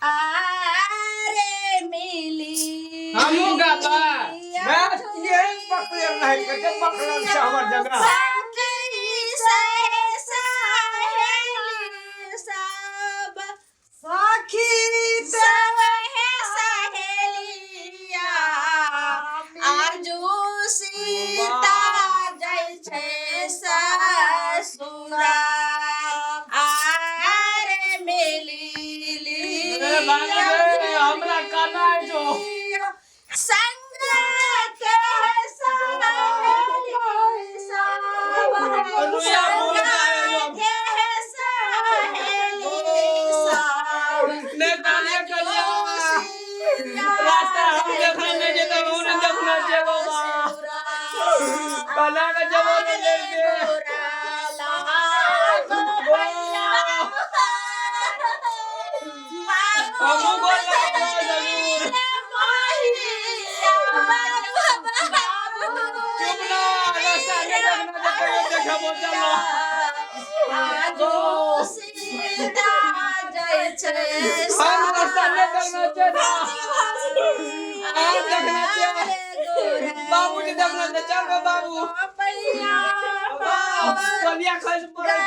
आरे मिली हमू गाता मैं ये पकड़ नहीं करते पकड़न से हमर जगह सखी सहेलिया आजू सीता जय छे ससुरा आरे मिली हमरा काना है जो संग के सहेलिया अनुया बोल रहा है ने काने कलिया रास्ता हम देखने नहीं देता उन्हें देखना चाहिए कला का जवान ले के हमू बोल रहा है जरूर चुप ना रास्ता नहीं देखना चाहिए देखा बोल चलो हम रास्ता नहीं देखना चाहिए हम देखना चाहिए बाबू जी देखना चाहिए चलो बाबू कलिया खस पड़े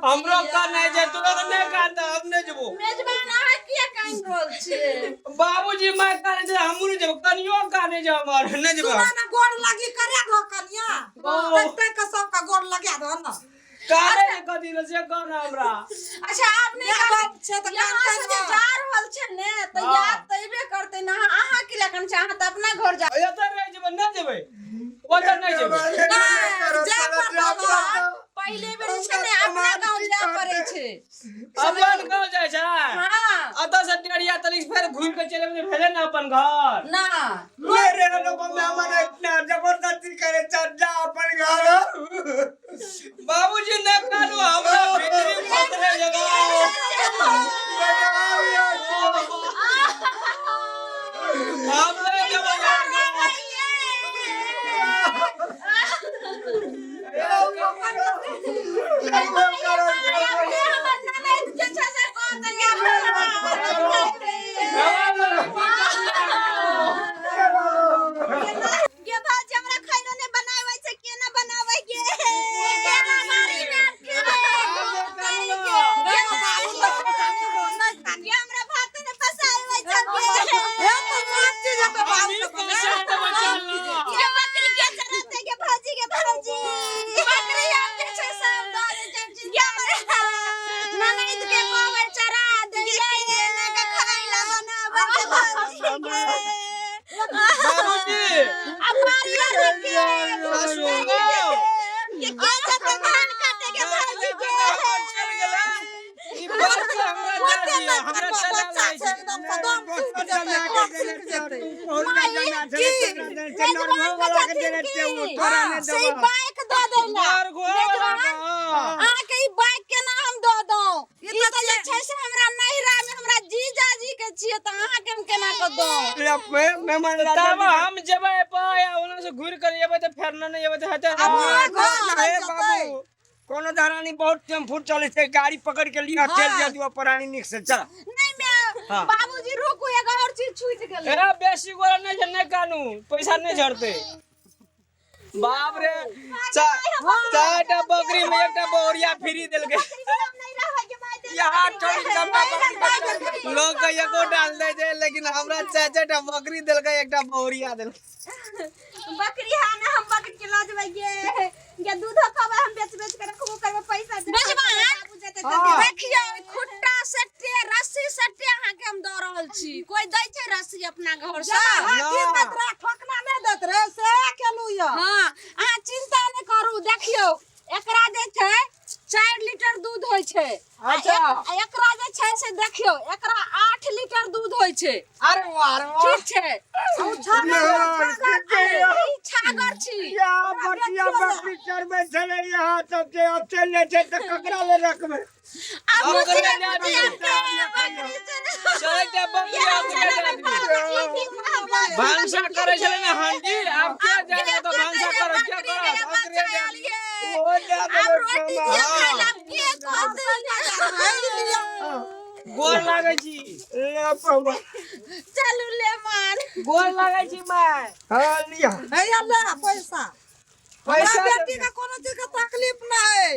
हमरो का नहीं जे तू लोग नहीं खाता हम नहीं जबो मेजबान आ किया कान रोल छे बाबूजी मैं करे जे हमू नहीं जबो कनियो का नहीं जे हमर नहीं जबो तू ना गोड़ लगी करे घ कनिया तते का सब का गोड़ लगा दो ना कारे कदी न से कौन हमरा अच्छा आपने बात छे त कान से जे जा रहल छे ने त याद तइबे करते ना आहा के लखन चाह त अपना घर जा एते रह जबो नहीं जबे ओते नहीं जबे जा पहले बेर छे ने अपना गांव जा पड़े छे अपन गांव जाय छै हां अत से डेढ़िया तलिक फिर घूम के चले भेले ना अपन घर ना मेरे लोग में हमारे इतना जबरदस्ती करे चल जा अपन घर बाबूजी ने कानो हमरा भीतरी फसले जगह हम ले जब हम जबे पाया ओना से घूर कर जेबे त फेरना नहीं जेबे त हते बाबू कोनो धरानी बहुत टेम्पो चले छै गाड़ी पकड़ के लिया चल जा तू प्राणी निक से चल नहीं मैं बाबूजी रुकू एगो और चीज छूट गेलै ए बेसी गोरा नहीं जने कानू पैसा नहीं झड़ते बाप रे चारटा बकरी में एकटा बोरिया फ्री देल के यहाँ थोड़ी कमा लोग का एको डाल दे जे लेकिन हमरा चाचा बकरी देल के एकटा बोरिया देल बकरी है ना हम बकरी के लाज ये दूध खावे हम बेच के रखबो करबे पैसा दे देखियो खुट्टा सट्टे रस्सी सट्टे अहाँ के हम द रहल छी कोई दै छै रस्सी अपना घर से ठोकना नहीं देत रे से केलु य हां अहाँ चिंता नहीं करू देखियो एकरा जे छै 4 लीटर दूध होय छै अच्छा एकरा जे छै से देखियो एकरा 8 लीटर दूध होय होय छै अरे वाह ठीक छै औ छागर छी या बटिया बकरी चरबे चले यहाँ तब से अब चले छे तो ककरा ले रखबे अब अब मुझे ककरा ले आदमी? चारटा बकरी अपने आदमी भांसा करे छले ना हांडी अब क्या जाए तो भांसा करे क्या करे बकरी दे वो जा अब रोटी दिया खाइला के गोर लागे छी ले पवा चलू ले मान गोर लागे छी मैं हां लिया है अल्लाह पैसा पैसा हमरा बेटी का कोनो चीज का तकलीफ ना है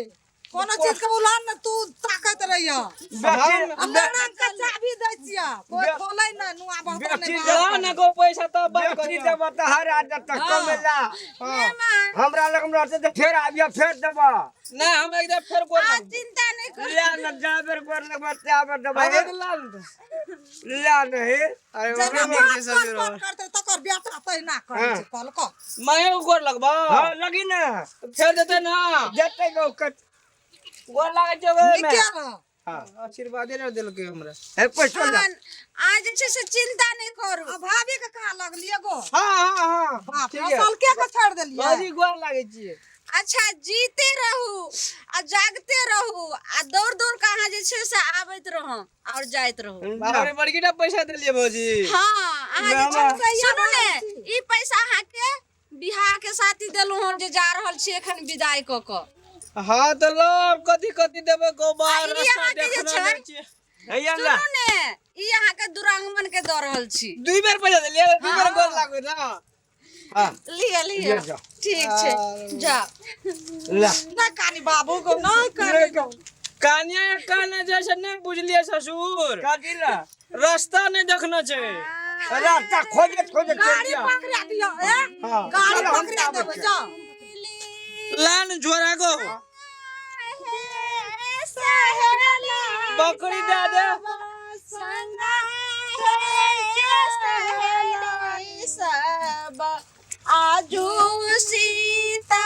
कोनो चीज के उलान न तू ताकत रहिया अंदर का चाबी दै छिया कोई खोलै ना नुआ बात बेटी नहीं जला न को पैसा तो बात बेटी करी देबा त हर आदत तक हाँ। कमेला मान हमरा लग में रहते तो फिर आबिया फिर देबा ना हम एकदम फिर गोर आज लागे चिंता नहीं कर लिया न जाबर कर लगबा त्याबर देबा अरे लाल लिया नहीं अरे जना बाप रे सब बात करते तकर बेटा तहिना करे छै कल को मैं गोर लगबा हां लगी ना फिर देते ना जते गो कत गोर लागे छै ओए में क्या रह हां आशीर्वाद दे देलके हमरा ए पैसा ला आज जे से चिंता नहीं करू भाभी के कहा लगलिए गो हां हां हां बाप ठीक रे है साल के छोड़ देलिए बाजी गोर लागे छी अच्छा जीते रहू आ जागते रहू आ दौड़ दौड़ कहाँ जे छै से आबैत रहू और जाइत रहू बाप रे बड़कीटा पैसा देलिए भौजी हाँ अहाँ जे छै से सुनू ने ई पैसा अहाँ के बिहार के साथी देलहुँ हम जे जा रहल छी एखन विदाई क के हां तो लो कथि कथि देबे को बाहर आ, ई रास्ता अहाँके जे देखना छै? नहीं छी हैया ला सुनू ने ई अहाँ के दुरांगमन के दऽ रहल छी दुई बेर पैसा देलिए दुई बेर गोर लागबे ना हां लिया ले लिया जाओ। ठीक छै जा ला ना कानी बाबू को ना कर ले जाओ कानिया या काने जैसे नहीं बुझलिए ससुर का दिला रास्ता नहीं देखना छै रास्ता खोजत खोजत चल गाड़ी गया पकड़ा दियो ए हां गाड़ी पकड़ा देबे जा लान झोरा को बकरी दे दे आजू सीता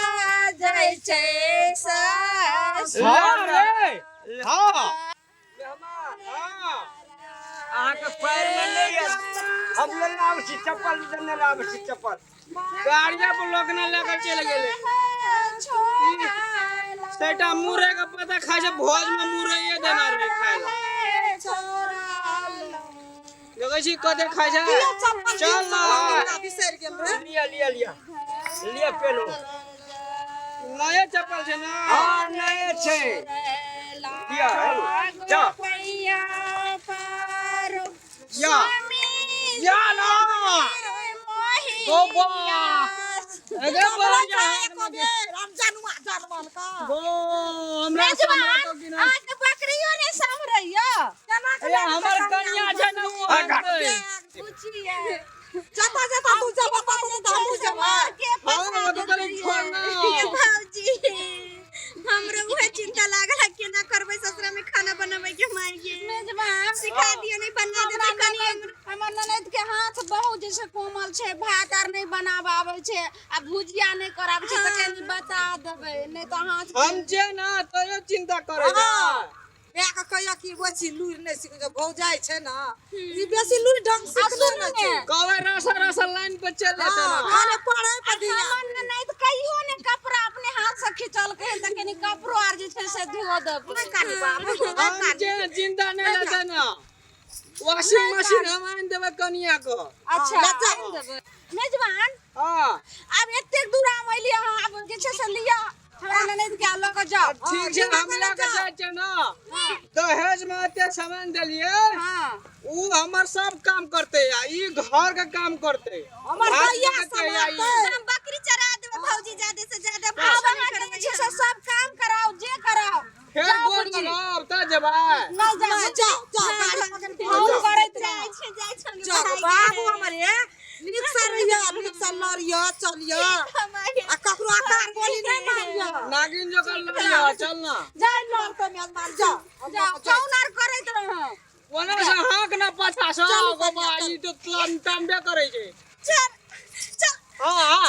जय जय हां रे हां आके पैर में नहीं है हम ले लाव छी चप्पल देने लाव छी चप्पल गाड़िया पर लोग ना लेकर चल गेले सेटा मुरे का पता खाए से भोज में मुरे ये देना रे खाएला देखै छी कदे खाए छै चल ना बिसर गेल रे लिया लिया लिया लिया पेलो नया चप्पल छै ना हां नहीं छे दिया जा या या ना गोबा अगे बोल जा रमजानुआ जानमल का गो हमरा सामने तो कि ना आके बकरियों ने सामरैया अरे हमर कन्या छै ना वो पूछिए जाता जाता तू जा बता तो हम जमा हां वो तो करे छोड़ना भौजी हमरा उहे चिंता लागल है केना करबै ससुरा में खाना बनाबै के मांगे मेजबान सिखा दियो नहीं बना दे कनी हमर ननद के हाथ बहुत जैसे कोमल छै भात आर नहीं बनाब आबै छै आ भुजिया नहीं कराब छै त कनी बता देबै नहीं त हाथ हम जे ना तोयो चिंता करे जा बे का कहिया कि बेसी लुर नहीं सिख जो भौ जाय छै ना ई बेसी लुर ढंग सिखले न छै कहवे रसा लाइन पे चल लेते ना खाने पड़े पर दिया हमर ननद कहियो ने कपड़ा अपने हाथ से खिचल के त कनी कपड़ो आर जे छै से धो देबै कानी बाबू हम जे चिंता नहीं लेते ना वॉशिंग मशीन हम आन देबे कनिया को अच्छा लज्जा आनि देबै मेजबान हां अब एते दूर हम एलिए हां अब जे छै से लिया हमरा ननद के लऽ के जाओ ठीक छै हम लगा जाय छै ना दहेज में एते सामान देलिए हां ऊ हमर सब काम करते आ ई घर के काम करते हमर भैया समाते हम बकरी चरा देबै भौजी ज्यादा से ज्यादा अब भाव अहाँ जे छै से सब काम कराओ जे कराओ फेर गोड़ लगाओ त जेबै नहीं जा जा जा गाड़ी पकड़ के हम करैत रह जाय छै जा बाबू हमरे निक से लरिया चलिया आ ककरो आकार बोली नहीं मारिया नागिन जो कर लिया चल ना जाय लर तो मेजबान जा जाओ कौन आर करैत रह ओने से हाक ना पाछा सो गोबा ई तो तंबे करे छै चल चल हां हां